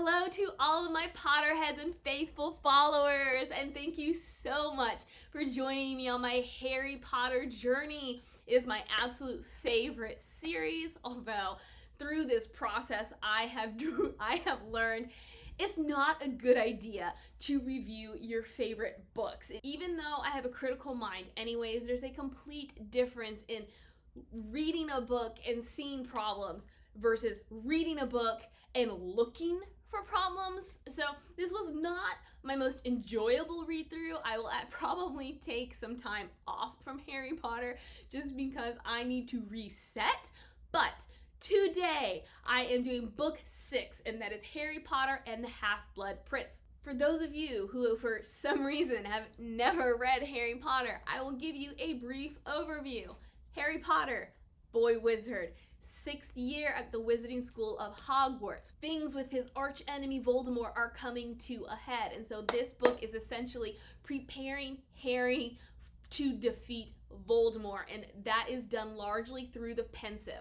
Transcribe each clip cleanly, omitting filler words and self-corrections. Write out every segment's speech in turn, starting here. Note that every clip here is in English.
Hello to all of my Potterheads and faithful followers, and thank you so much for joining me on my Harry Potter journey. It is my absolute favorite series, although through this process I have learned it's not a good idea to review your favorite books. Even though I have a critical mind anyways, there's a complete difference in reading a book and seeing problems versus reading a book and looking for problems. So this was not my most enjoyable read through. I will probably take some time off from Harry Potter just because I need to reset. But today I am doing book 6, and that is Harry Potter and the Half-Blood Prince. For those of you who for some reason have never read Harry Potter, I will give you a brief overview. Harry Potter, boy wizard, 6th year at the Wizarding School of Hogwarts. Things with his archenemy Voldemort are coming to a head, and so this book is essentially preparing Harry to defeat Voldemort, and that is done largely through the pensieve.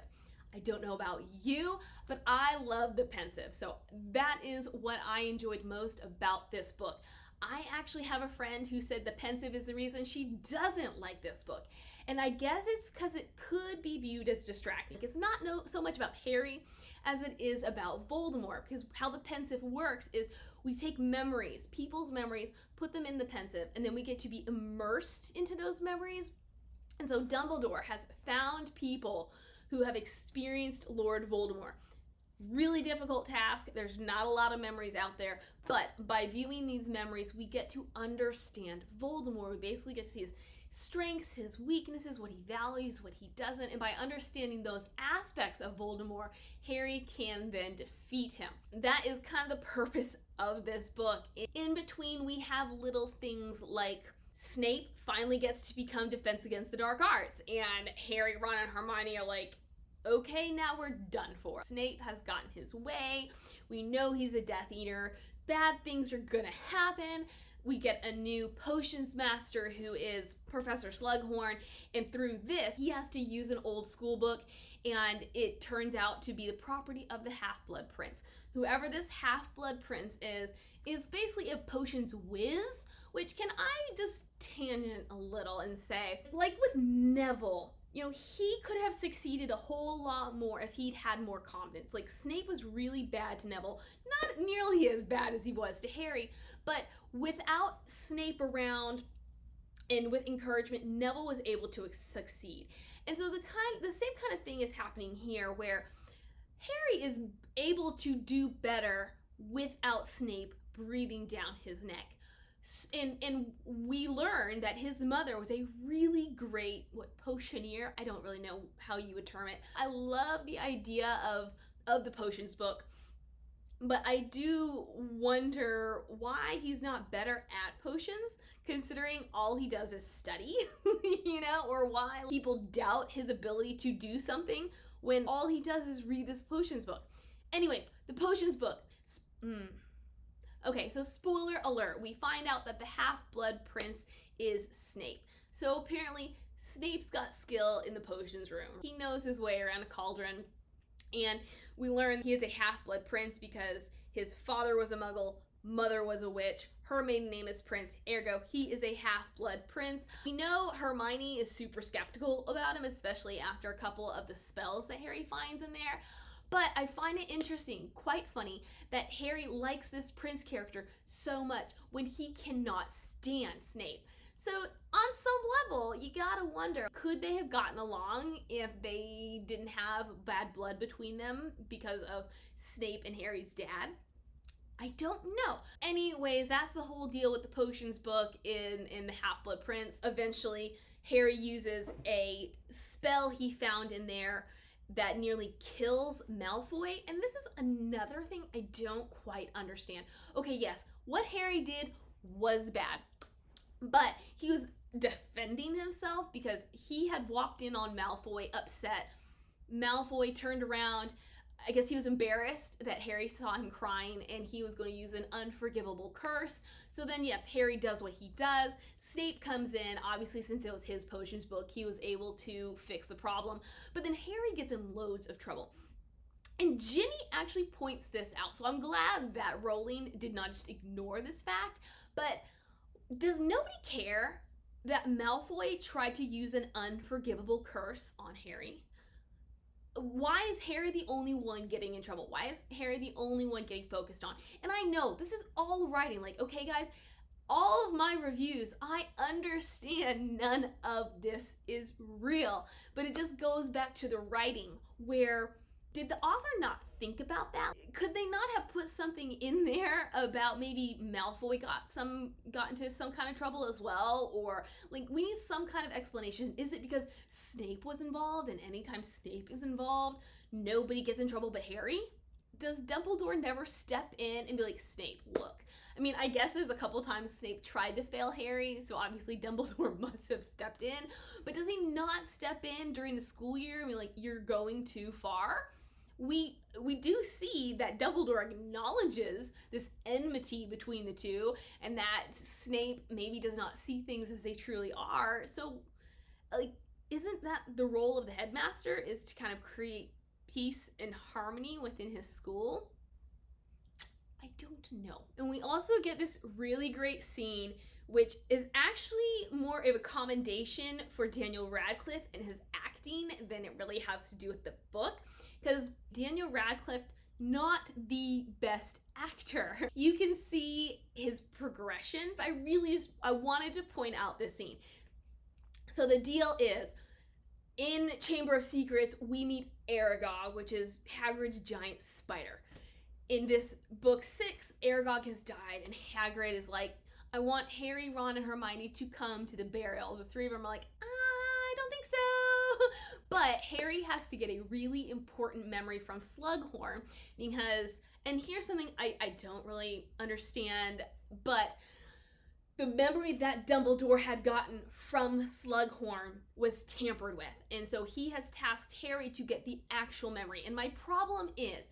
I don't know about you, but I love the pensieve, so that is what I enjoyed most about this book. I actually have a friend who said the pensieve is the reason she doesn't like this book. And I guess it's because it could be viewed as distracting. It's not so much about Harry as it is about Voldemort, because how the pensieve works is we take memories, people's memories, put them in the pensieve, and then we get to be immersed into those memories. And so Dumbledore has found people who have experienced Lord Voldermort. Really difficult task. There's not a lot of memories out there, but by viewing these memories, we get to understand Voldemort. We basically get to see his strengths, his weaknesses, what he values, what he doesn't, and by understanding those aspects of Voldemort, Harry can then defeat him. That is kind of the purpose of this book. In between, we have little things like Snape finally gets to become Defense Against the Dark Arts, and Harry, Ron, and Hermione are like, okay, now we're done for. Snape has gotten his way. We know he's a Death Eater. Bad things are gonna happen. We get a new potions master who is Professor Slughorn, and through this, he has to use an old school book, and it turns out to be the property of the Half-Blood Prince. Whoever this Half-Blood Prince is basically a potions whiz, which can I just tangent a little and say, like with Neville, you know, he could have succeeded a whole lot more if he'd had more confidence. Like, Snape was really bad to Neville, not nearly as bad as he was to Harry, but without Snape around and with encouragement, Neville was able to succeed. And so the same kind of thing is happening here, where Harry is able to do better without Snape breathing down his neck. And we learned that his mother was a really great potioneer. I don't really know how you would term it. I love the idea of the potions book, but I do wonder why he's not better at potions, considering all he does is study, you know, or why people doubt his ability to do something when all he does is read this potions book. Anyways, the potions book. Okay, so spoiler alert, we find out that the Half-Blood Prince is Snape. So apparently, Snape's got skill in the potions room. He knows his way around a cauldron, and we learn he is a Half-Blood Prince because his father was a Muggle, mother was a witch, her maiden name is Prince, ergo he is a Half-Blood Prince. We know Hermione is super skeptical about him, especially after a couple of the spells that Harry finds in there. But I find it interesting, quite funny, that Harry likes this Prince character so much when he cannot stand Snape. So on some level, you gotta wonder, could they have gotten along if they didn't have bad blood between them because of Snape and Harry's dad? I don't know. Anyways, that's the whole deal with the potions book in the Half-Blood Prince. Eventually, Harry uses a spell he found in there that nearly kills Malfoy, and this is another thing I don't quite understand. Okay, yes, what Harry did was bad, but he was defending himself because he had walked in on Malfoy upset. Malfoy turned around. I guess he was embarrassed that Harry saw him crying, and he was going to use an unforgivable curse. So then, yes, Harry does what he does. Snape comes in. Obviously, since it was his potions book, he was able to fix the problem. But then Harry gets in loads of trouble. And Ginny actually points this out. So I'm glad that Rowling did not just ignore this fact. But does nobody care that Malfoy tried to use an unforgivable curse on Harry? Why is Harry the only one getting in trouble? Why is Harry the only one getting focused on? And I know this is all writing. Like, okay, guys, all of my reviews, I understand none of this is real. But it just goes back to the writing, where did the author not think about that? Could they not have put something in there about maybe Malfoy got into some kind of trouble as well? Or like, we need some kind of explanation. Is it because Snape was involved, and anytime Snape is involved, nobody gets in trouble but Harry? Does Dumbledore never step in and be like, Snape, look? I mean, I guess there's a couple times Snape tried to fail Harry, so obviously Dumbledore must have stepped in. But does he not step in during the school year and be like, you're going too far? We do see that Dumbledore acknowledges this enmity between the two, and that Snape maybe does not see things as they truly are. So, like, isn't that the role of the headmaster, is to kind of create peace and harmony within his school? I don't know. And we also get this really great scene, which is actually more of a commendation for Daniel Radcliffe and his acting than it really has to do with the book. Because Daniel Radcliffe, not the best actor. You can see his progression, but I wanted to point out this scene. So the deal is, in Chamber of Secrets, we meet Aragog, which is Hagrid's giant spider. In this book 6, Aragog has died, and Hagrid is like, I want Harry, Ron, and Hermione to come to the burial. The three of them are like, I don't think so. But Harry has to get a really important memory from Slughorn because, and here's something I don't really understand, but the memory that Dumbledore had gotten from Slughorn was tampered with. And so he has tasked Harry to get the actual memory. And my problem is,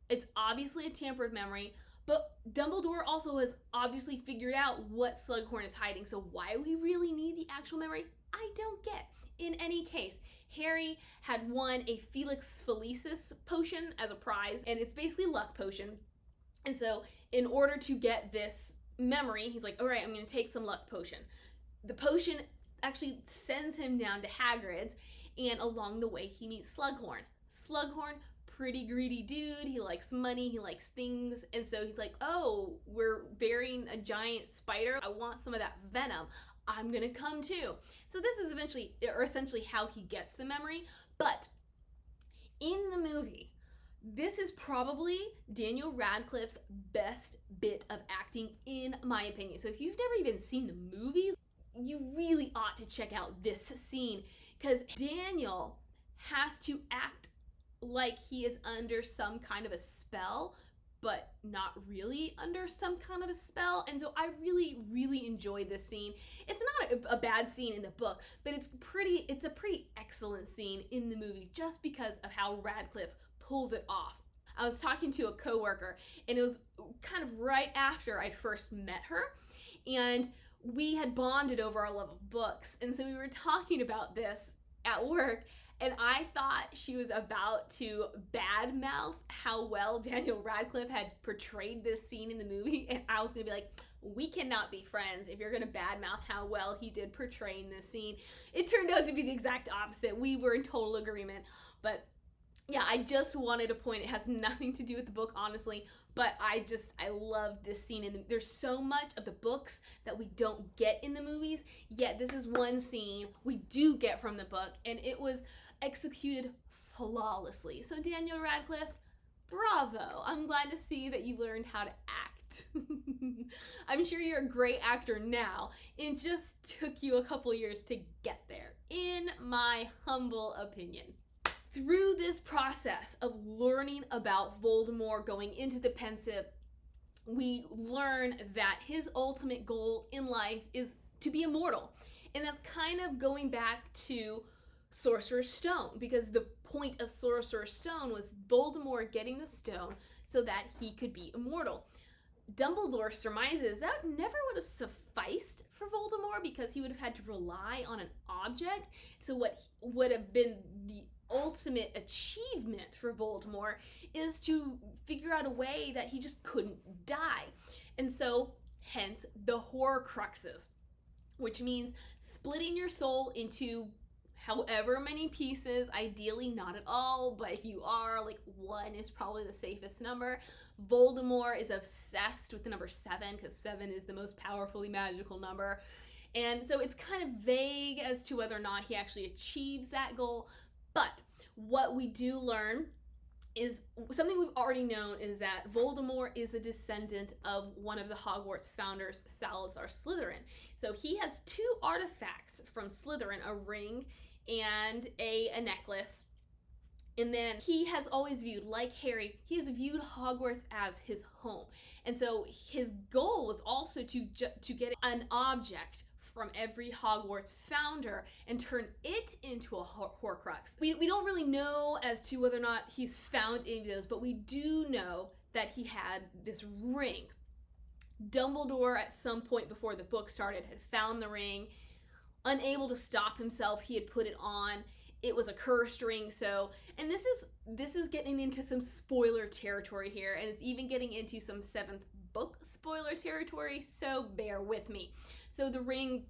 it's obviously a tampered memory, but Dumbledore also has obviously figured out what Slughorn is hiding. So why we really need the actual memory, I don't get. In any case, Harry had won a Felix Felicis potion as a prize, and it's basically luck potion. And so in order to get this memory, he's like, all right, I'm going to take some luck potion. The potion actually sends him down to Hagrid's, and along the way he meets Slughorn. Slughorn, pretty greedy dude. He likes money, he likes things, and so he's like, oh, we're burying a giant spider. I want some of that venom. I'm gonna come too. So this is essentially how he gets the memory. But in the movie, this is probably Daniel Radcliffe's best bit of acting, in my opinion. So if you've never even seen the movies, you really ought to check out this scene, because Daniel has to act like he is under some kind of a spell, but not really under some kind of a spell. And so I really, really enjoyed this scene. It's not a bad scene in the book, but it's a pretty excellent scene in the movie, just because of how Radcliffe pulls it off. I was talking to a coworker, and it was kind of right after I'd first met her, and we had bonded over our love of books. And so we were talking about this at work, and I thought she was about to badmouth how well Daniel Radcliffe had portrayed this scene in the movie, and I was gonna be like, we cannot be friends if you're gonna badmouth how well he did portraying this scene. It turned out to be the exact opposite. We were in total agreement. But yeah, I just wanted to point, it has nothing to do with the book, honestly, but I love this scene. And there's so much of the books that we don't get in the movies, yet this is one scene we do get from the book, and it was executed flawlessly. So Daniel Radcliffe, bravo. I'm glad to see that you learned how to act. I'm sure you're a great actor now. It just took you a couple years to get there, in my humble opinion. Through this process of learning about Voldemort, going into the pensieve, we learn that his ultimate goal in life is to be immortal. And that's kind of going back to Sorcerer's Stone, because the point of Sorcerer's Stone was Voldemort getting the stone so that he could be immortal. Dumbledore surmises that never would have sufficed for Voldemort, because he would have had to rely on an object. So what would have been the ultimate achievement for Voldemort is to figure out a way that he just couldn't die. And so, hence the Horcruxes, which means splitting your soul into however many pieces, ideally not at all, but if you are, like, 1 is probably the safest number. Voldemort is obsessed with the number 7 because 7 is the most powerfully magical number. And so it's kind of vague as to whether or not he actually achieves that goal. But what we do learn is something we've already known, is that Voldemort is a descendant of one of the Hogwarts founders, Salazar Slytherin. So he has 2 artifacts from Slytherin, a ring and a necklace. And then he has always viewed, like Harry, he has viewed Hogwarts as his home. And so his goal was also to get an object from every Hogwarts founder and turn it into a Horcrux. We don't really know as to whether or not he's found any of those, but we do know that he had this ring. Dumbledore, at some point before the book started, had found the ring. Unable to stop himself, he had put it on. It was a cursed ring, so, and this is getting into some spoiler territory here, and it's even getting into some 7th book spoiler territory, so bear with me. So the ring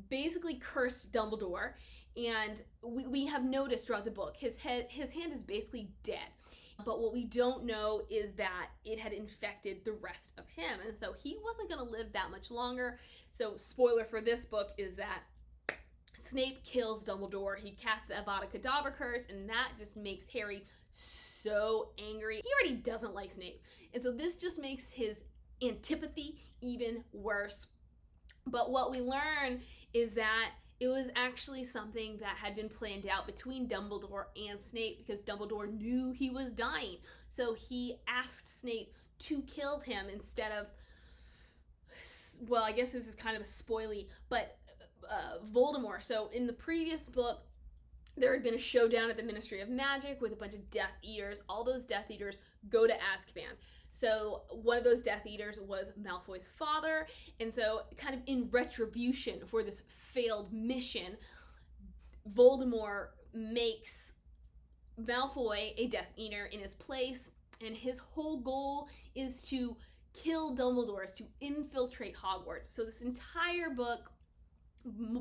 basically cursed Dumbledore, and we have noticed throughout the book his hand is basically dead. But what we don't know is that it had infected the rest of him, and so he wasn't going to live that much longer. So spoiler for this book is that Snape kills Dumbledore. He casts the Avada Kedavra curse, and that just makes Harry so angry. He already doesn't like Snape, and so this just makes his antipathy even worse. But what we learn is that it was actually something that had been planned out between Dumbledore and Snape, because Dumbledore knew he was dying. So he asked Snape to kill him instead of, well, I guess this is kind of a spoily, but Voldemort. So in the previous book, there had been a showdown at the Ministry of Magic with a bunch of Death Eaters. All those Death Eaters go to Azkaban. So one of those Death Eaters was Malfoy's father, and so kind of in retribution for this failed mission, Voldemort makes Malfoy a Death Eater in his place, and his whole goal is to kill Dumbledore, is to infiltrate Hogwarts. So this entire book,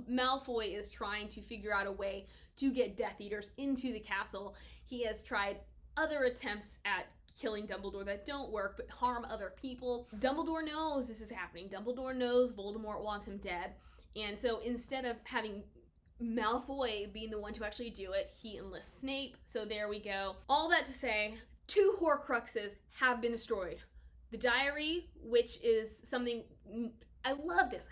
Malfoy is trying to figure out a way to get Death Eaters into the castle. He has tried other attempts at killing Dumbledore that don't work but harm other people. Dumbledore knows this is happening. Dumbledore knows Voldemort wants him dead. And so instead of having Malfoy being the one to actually do it, he enlists Snape. So there we go. All that to say, 2 Horcruxes have been destroyed. The diary, which is something, I love this.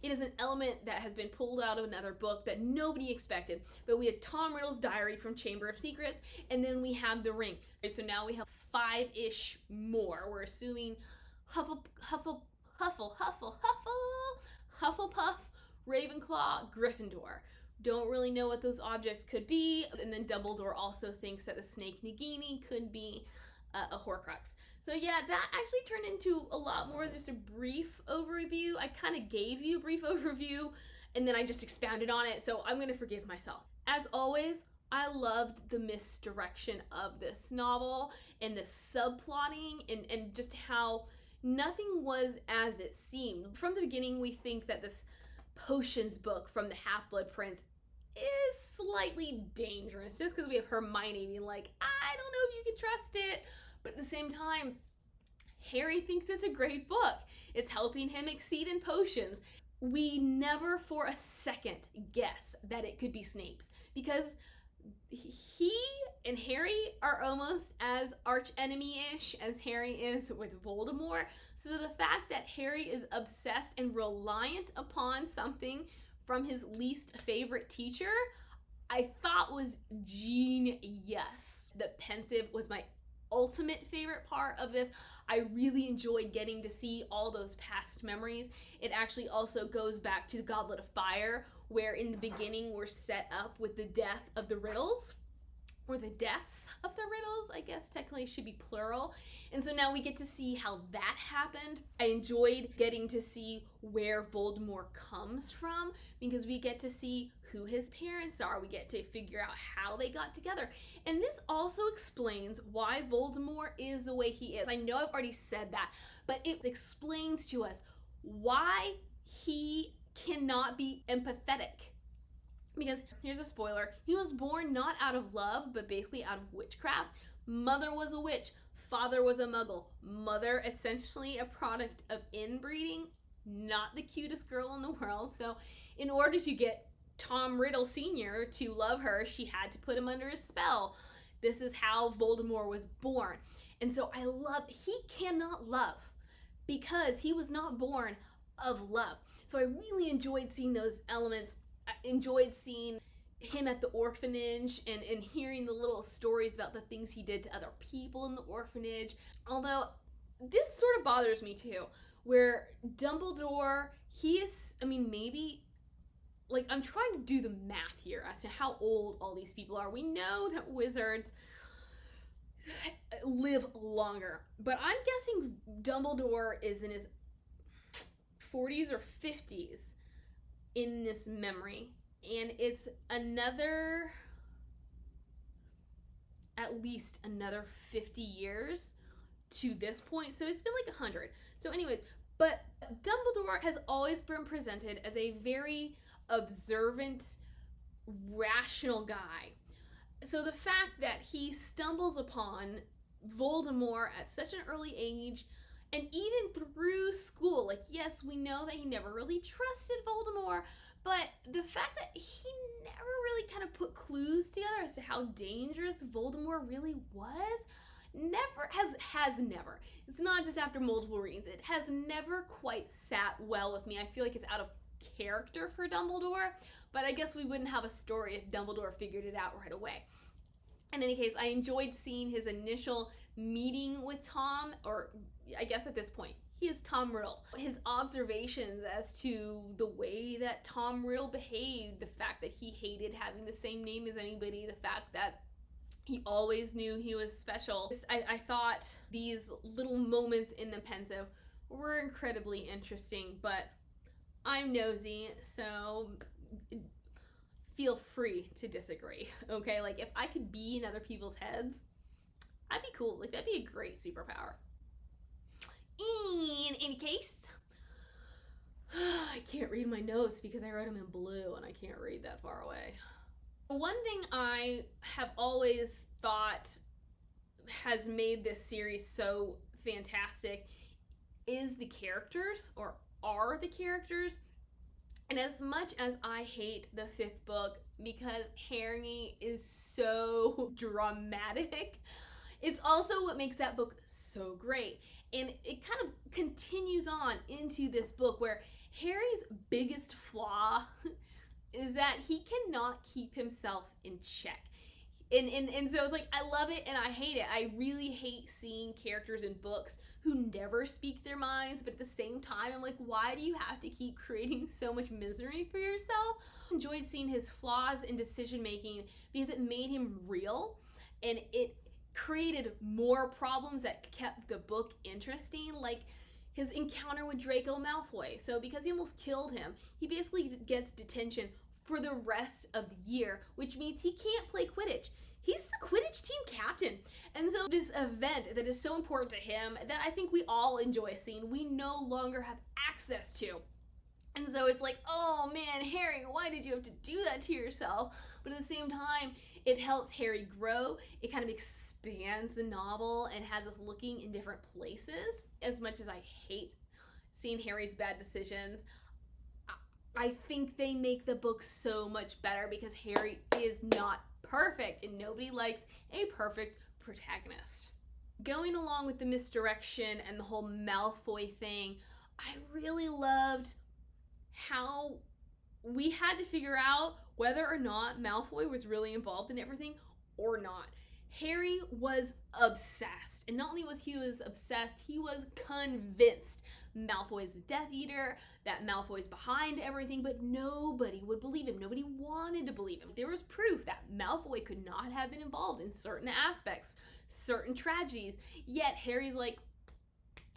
It is an element that has been pulled out of another book that nobody expected. But we had Tom Riddle's diary from Chamber of Secrets, and then we have the ring. So now we have 5-ish more. We're assuming Hufflepuff, Ravenclaw, Gryffindor. Don't really know what those objects could be. And then Dumbledore also thinks that the Snake Nagini could be a Horcrux. So yeah, that actually turned into a lot more than just a brief overview. I kind of gave you a brief overview, and then I just expounded on it, so I'm going to forgive myself. As always, I loved the misdirection of this novel and the subplotting and just how nothing was as it seemed. From the beginning, we think that this potions book from the Half-Blood Prince is slightly dangerous, just because we have Hermione being like, I don't know if you can trust it. But at the same time, Harry thinks it's a great book. It's helping him exceed in potions. We never for a second guess that it could be Snape's, because he and Harry are almost as arch-enemy-ish as Harry is with Voldemort. So the fact that Harry is obsessed and reliant upon something from his least favorite teacher, I thought was genius. The pensieve was my ultimate favorite part of this. I really enjoyed getting to see all those past memories. It actually also goes back to the Goblet of Fire, where in the beginning we're set up with the death of the Riddles, or the deaths of the riddles, I guess technically should be plural. And so now we get to see how that happened. I enjoyed getting to see where Voldemort comes from, because we get to see who his parents are. We get to figure out how they got together. And this also explains why Voldemort is the way he is. I know I've already said that, but it explains to us why he cannot be empathetic. Because here's a spoiler, he was born not out of love, but basically out of witchcraft. Mother was a witch, father was a muggle. Mother essentially a product of inbreeding, not the cutest girl in the world. So in order to get Tom Riddle Sr. to love her, she had to put him under a spell. This is how Voldemort was born. And so he cannot love because he was not born of love. So I really enjoyed seeing those elements. I enjoyed seeing him at the orphanage and hearing the little stories about the things he did to other people in the orphanage. Although this sort of bothers me too, where Dumbledore, maybe, like, I'm trying to do the math here as to how old all these people are. We know that wizards live longer, but I'm guessing Dumbledore is in his 40s or 50s in this memory, and it's at least another 50 years to this point, so it's been like 100. So anyways, but Dumbledore has always been presented as a very observant, rational guy. So the fact that he stumbles upon Voldemort at such an early age, and even through school, like, yes, we know that he never really trusted Voldemort, but the fact that he never really kind of put clues together as to how dangerous Voldemort really was, never. It's not just after multiple readings. It has never quite sat well with me. I feel like it's out of character for Dumbledore, but I guess we wouldn't have a story if Dumbledore figured it out right away. In any case, I enjoyed seeing his initial meeting with Tom, or I guess at this point, he is Tom Riddle. His observations as to the way that Tom Riddle behaved, the fact that he hated having the same name as anybody, the fact that he always knew he was special. I thought these little moments in the pensieve were incredibly interesting, but I'm nosy, so feel free to disagree, okay? Like, if I could be in other people's heads, I'd be cool. Like, that'd be a great superpower. In any case, I can't read my notes because I wrote them in blue and I can't read that far away. One thing I have always thought has made this series so fantastic is the characters, or are the characters. And as much as I hate the 5th book because Harry is so dramatic, it's also what makes that book so great. And it kind of continues on into this book where Harry's biggest flaw is that he cannot keep himself in check. And so it's like, I love it and I hate it. I really hate seeing characters in books who never speak their minds, but at the same time, I'm like, why do you have to keep creating so much misery for yourself? I enjoyed seeing his flaws in decision making because it made him real, and it created more problems that kept the book interesting, like his encounter with Draco Malfoy. So because he almost killed him, he basically gets detention for the rest of the year, which means he can't play Quidditch. He's the Quidditch team captain. And so this event that is so important to him, that I think we all enjoy seeing, we no longer have access to. And so it's like, oh man, Harry, why did you have to do that to yourself? But at the same time, it helps Harry grow. It kind of expands the novel and has us looking in different places. As much as I hate seeing Harry's bad decisions, I think they make the book so much better because Harry is not perfect, and nobody likes a perfect protagonist. Going along with the misdirection and the whole Malfoy thing, I really loved how we had to figure out whether or not Malfoy was really involved in everything or not. Harry was obsessed, and not only was he obsessed, he was convinced Malfoy is the Death Eater, that Malfoy is behind everything, but nobody would believe him. Nobody wanted to believe him. There was proof that Malfoy could not have been involved in certain aspects, certain tragedies, yet Harry's like,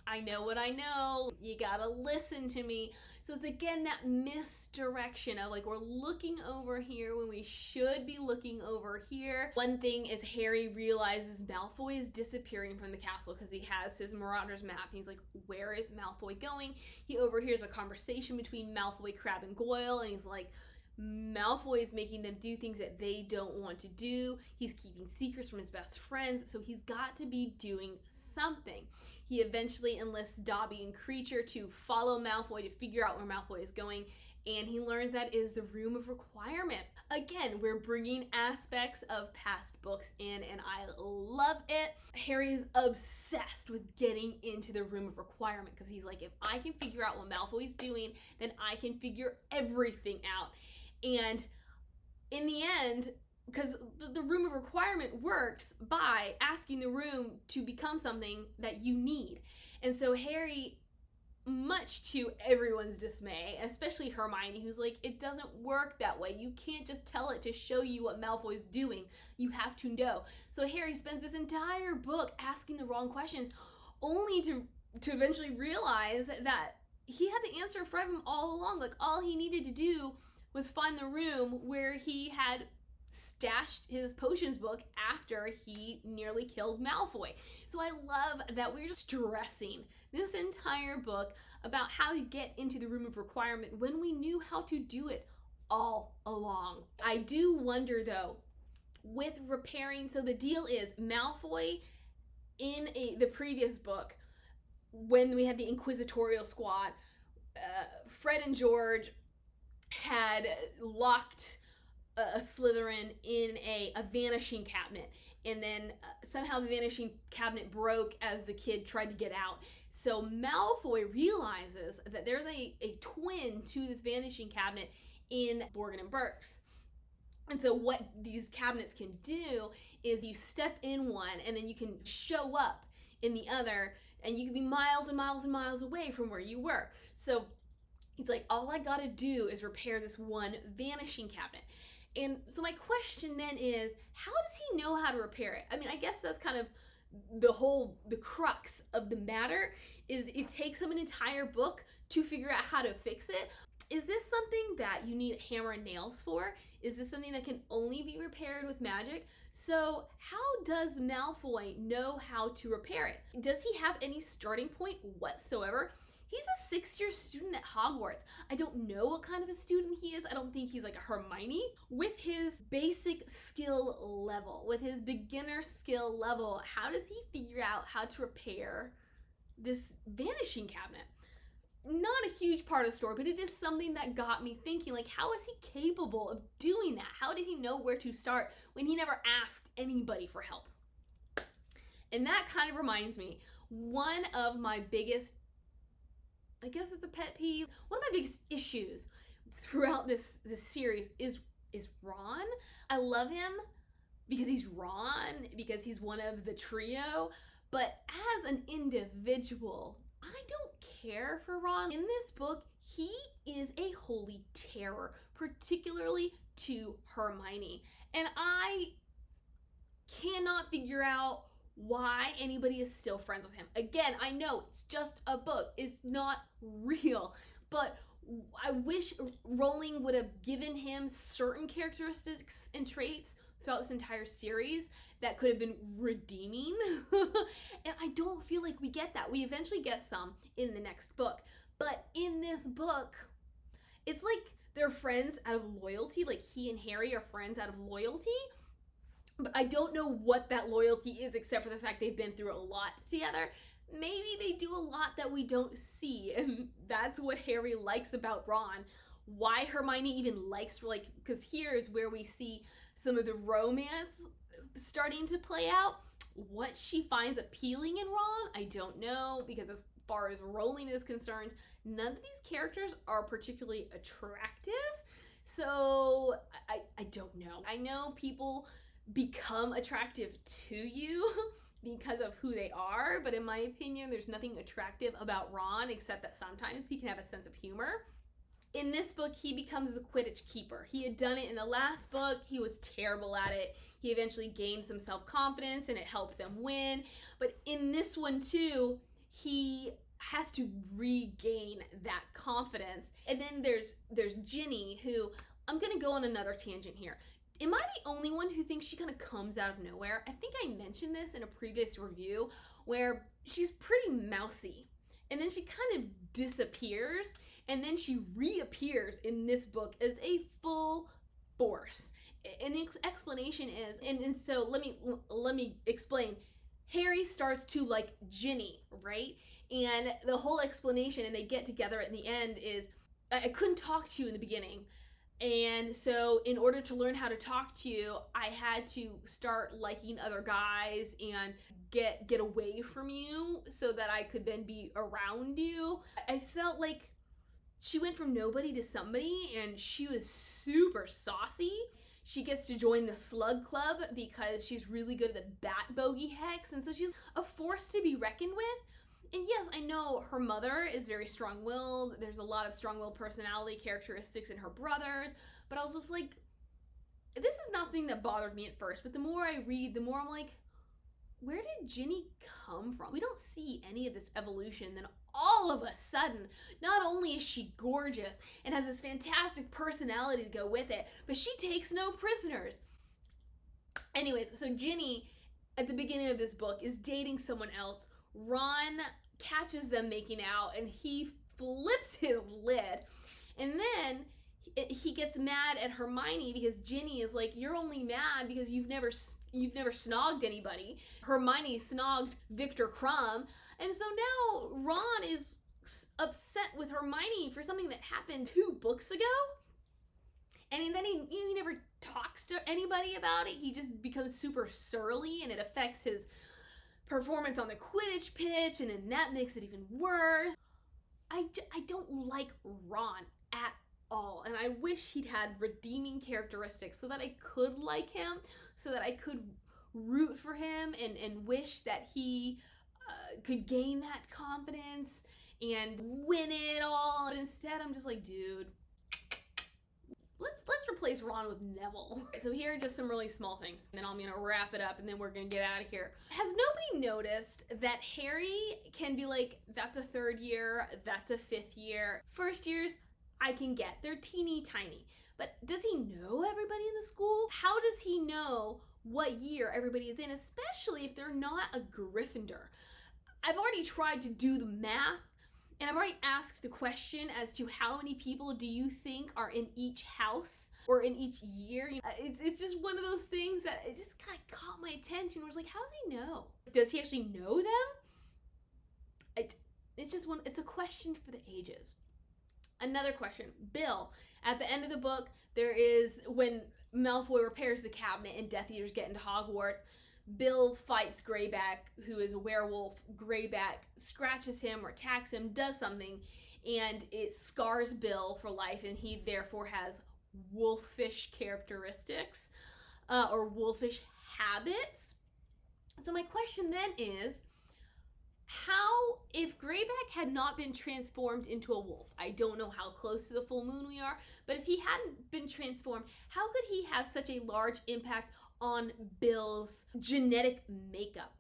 I know what I know, you gotta listen to me. So it's again that misdirection of like, we're looking over here when we should be looking over here. One thing is Harry realizes Malfoy is disappearing from the castle because he has his Marauders map and he's like, where is Malfoy going? He overhears a conversation between Malfoy, Crabbe, and Goyle, and he's like, Malfoy is making them do things that they don't want to do. He's keeping secrets from his best friends, so he's got to be doing something. He eventually enlists Dobby and Kreacher to follow Malfoy to figure out where Malfoy is going, and he learns that is the Room of Requirement. Again, we're bringing aspects of past books in, and I love it. Harry's obsessed with getting into the Room of Requirement because he's like, if I can figure out what Malfoy's doing, then I can figure everything out. And in the end, because the Room of Requirement works by asking the room to become something that you need. And so Harry, much to everyone's dismay, especially Hermione, who's like, it doesn't work that way. You can't just tell it to show you what Malfoy's doing. You have to know. So Harry spends this entire book asking the wrong questions, only to eventually realize that he had the answer in front of him all along. Like, all he needed to do was find the room where he had stashed his potions book after he nearly killed Malfoy. So I love that we're just stressing this entire book about how to get into the Room of Requirement when we knew how to do it all along. I do wonder though, with repairing, so the deal is Malfoy in the previous book, when we had the Inquisitorial Squad, Fred and George had locked a Slytherin in a vanishing cabinet, and then somehow the vanishing cabinet broke as the kid tried to get out. So Malfoy realizes that there's a twin to this vanishing cabinet in Borgin and Burkes. And so what these cabinets can do is you step in one and then you can show up in the other, and you can be miles and miles and miles away from where you were. So he's like, all I gotta do is repair this one vanishing cabinet. And so my question then is, how does he know how to repair it? I mean, I guess that's kind of the crux of the matter, is it takes him an entire book to figure out how to fix it. Is this something that you need a hammer and nails for? Is this something that can only be repaired with magic? So how does Malfoy know how to repair it? Does he have any starting point whatsoever? He's a 6th-year student at Hogwarts. I don't know what kind of a student he is. I don't think he's like a Hermione. With his basic skill level, with his beginner skill level, how does he figure out how to repair this vanishing cabinet? Not a huge part of the story, but it is something that got me thinking, like, how is he capable of doing that? How did he know where to start when he never asked anybody for help? And that kind of reminds me, one of my biggest, I guess it's a pet peeve, one of my biggest issues throughout this series is Ron. I love him because he's Ron, because he's one of the trio, but as an individual, I don't care for Ron. In this book, he is a holy terror, particularly to Hermione. And I cannot figure out why anybody is still friends with him. Again, I know it's just a book. It's not real. But I wish Rowling would have given him certain characteristics and traits throughout this entire series that could have been redeeming. And I don't feel like we get that. We eventually get some in the next book. But in this book, it's like they're friends out of loyalty. Like he and Harry are friends out of loyalty. But I don't know what that loyalty is, except for the fact they've been through a lot together. Maybe they do a lot that we don't see, and that's what Harry likes about Ron. Why Hermione even likes, like, because here is where we see some of the romance starting to play out. What she finds appealing in Ron, I don't know, because as far as Rowling is concerned, none of these characters are particularly attractive. So I don't know. I know people become attractive to you because of who they are, but in my opinion, there's nothing attractive about Ron except that sometimes he can have a sense of humor. In this book, he becomes the Quidditch keeper. He had done it in the last book. He was terrible at it. He eventually gained some self-confidence and it helped them win. But in this one too, he has to regain that confidence. And then there's Ginny, who, I'm gonna go on another tangent here. Am I the only one who thinks she kind of comes out of nowhere? I think I mentioned this in a previous review where she's pretty mousy and then she kind of disappears and then she reappears in this book as a full force. And the explanation is, and so let me explain. Harry starts to like Ginny, right? And the whole explanation, and they get together at the end, is I couldn't talk to you in the beginning. And so in order to learn how to talk to you, I had to start liking other guys and get away from you so that I could then be around you. I felt like she went from nobody to somebody, and she was super saucy. She gets to join the Slug Club because she's really good at the Bat Bogey Hex, and so she's a force to be reckoned with. And yes, I know her mother is very strong-willed. There's a lot of strong-willed personality characteristics in her brothers, but I was just like, this is nothing that bothered me at first, but the more I read, the more I'm like, where did Ginny come from? We don't see any of this evolution. Then all of a sudden, not only is she gorgeous and has this fantastic personality to go with it, but she takes no prisoners. Anyways, so Ginny, at the beginning of this book, is dating someone else. Ron catches them making out and he flips his lid. And then he gets mad at Hermione because Ginny is like, you're only mad because you've never snogged anybody. Hermione snogged Victor Crumb. And so now Ron is upset with Hermione for something that happened 2 books ago. And then he never talks to anybody about it. He just becomes super surly and it affects his performance on the Quidditch pitch, and then that makes it even worse. I don't like Ron at all, and I wish he'd had redeeming characteristics so that I could like him, so that I could root for him and wish that he could gain that confidence and win it all. But instead, I'm just like, dude, let's replace Ron with Neville. So here are just some really small things, and then I'm gonna wrap it up and then we're gonna get out of here. Has nobody noticed that Harry can be like, that's a 3rd year, that's a 5th year. 1st years, I can get, they're teeny tiny. But does he know everybody in the school? How does he know what year everybody is in, especially if they're not a Gryffindor? I've already tried to do the math, and I've already asked the question as to how many people do you think are in each house or in each year. It's just one of those things that it just kind of caught my attention. I was like, how does he know? Does he actually know them? It's a question for the ages. Another question, Bill. At the end of the book, there is, when Malfoy repairs the cabinet and Death Eaters get into Hogwarts, Bill fights Greyback, who is a werewolf. Greyback scratches him or attacks him, does something, and it scars Bill for life, and he therefore has wolfish characteristics, or wolfish habits. So my question then is, how, if Greyback had not been transformed into a wolf, I don't know how close to the full moon we are, but if he hadn't been transformed, how could he have such a large impact on Bill's genetic makeup?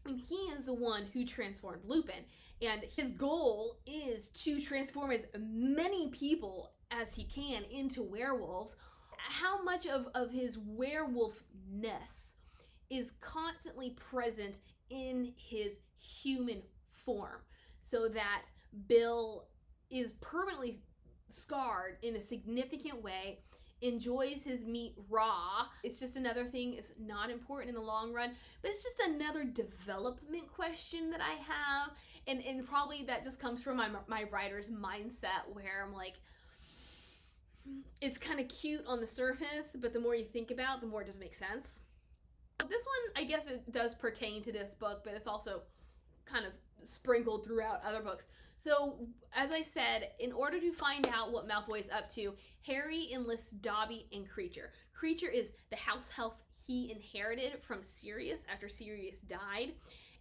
I mean, he is the one who transformed Lupin, and his goal is to transform as many people as he can into werewolves. How much of his werewolfness is constantly present in his human form, so that Bill is permanently scarred in a significant way, enjoys his meat raw. It's just another thing. It's not important in the long run, but it's just another development question that I have, and probably that just comes from my writer's mindset, where I'm like, it's kind of cute on the surface, but the more you think about it, the more it doesn't make sense. This one, I guess it does pertain to this book, but it's also kind of sprinkled throughout other books. So, as I said, in order to find out what Malfoy is up to, Harry enlists Dobby and Kreacher. Kreacher is the house elf he inherited from Sirius after Sirius died.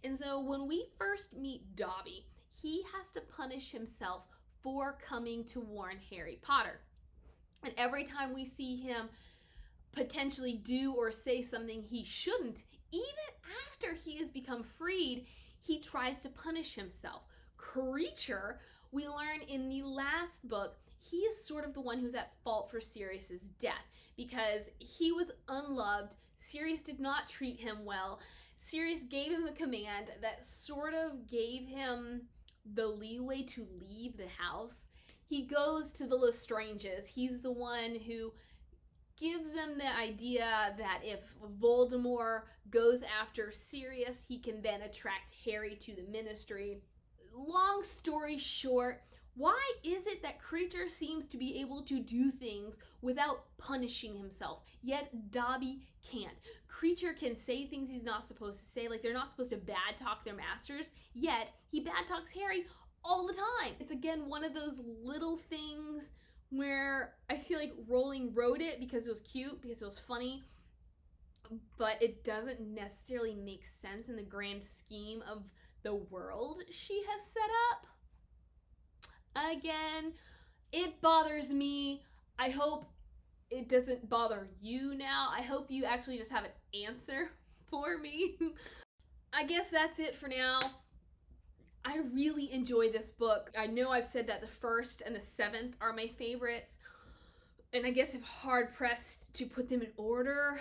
And so when we first meet Dobby, he has to punish himself for coming to warn Harry Potter. And every time we see him potentially do or say something he shouldn't, even after he has become freed, he tries to punish himself. Kreacher, we learn in the last book, he is sort of the one who's at fault for Sirius's death because he was unloved. Sirius did not treat him well. Sirius gave him a command that sort of gave him the leeway to leave the house. He goes to the Lestranges. He's the one who gives them the idea that if Voldemort goes after Sirius, he can then attract Harry to the Ministry. Long story short, why is it that Kreacher seems to be able to do things without punishing himself, yet Dobby can't? Kreacher can say things he's not supposed to say, like they're not supposed to bad talk their masters, yet he bad talks Harry all the time. It's again one of those little things where I feel like Rowling wrote it because it was cute, because it was funny, but it doesn't necessarily make sense in the grand scheme of the world she has set up. Again, it bothers me. I hope it doesn't bother you now. I hope you actually just have an answer for me. I guess that's it for now. I really enjoy this book. I know I've said that the first and the seventh are my favorites. And I guess if hard pressed to put them in order,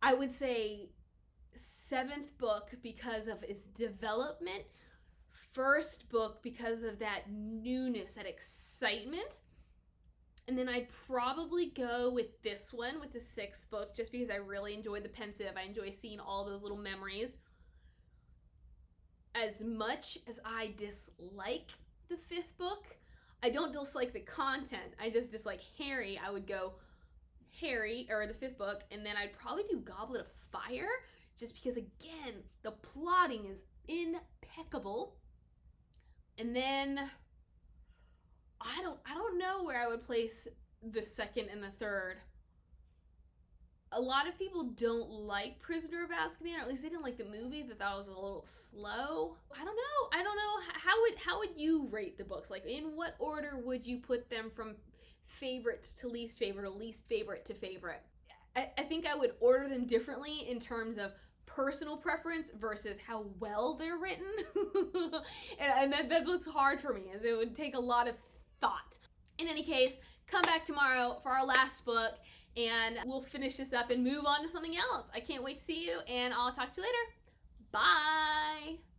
I would say seventh book because of its development, first book because of that newness, that excitement, and then I'd probably go with this one, with the sixth book, just because I really enjoyed the pensieve. I enjoy seeing all those little memories. As much as I dislike the fifth book, I don't dislike the content, I just dislike Harry. I would go Harry, or the fifth book, and then I'd probably do Goblet of Fire, just because again, the plotting is impeccable. And then I don't know where I would place the second and the third. A lot of people don't like Prisoner of Azkaban, or at least they didn't like the movie. They thought it was a little slow. I don't know. How would you rate the books? Like, in what order would you put them from favorite to least favorite, or least favorite to favorite? I think I would order them differently in terms of personal preference versus how well they're written. and that's what's hard for me, is it would take a lot of thought. In any case, come back tomorrow for our last book, and we'll finish this up and move on to something else. I can't wait to see you, and I'll talk to you later. Bye!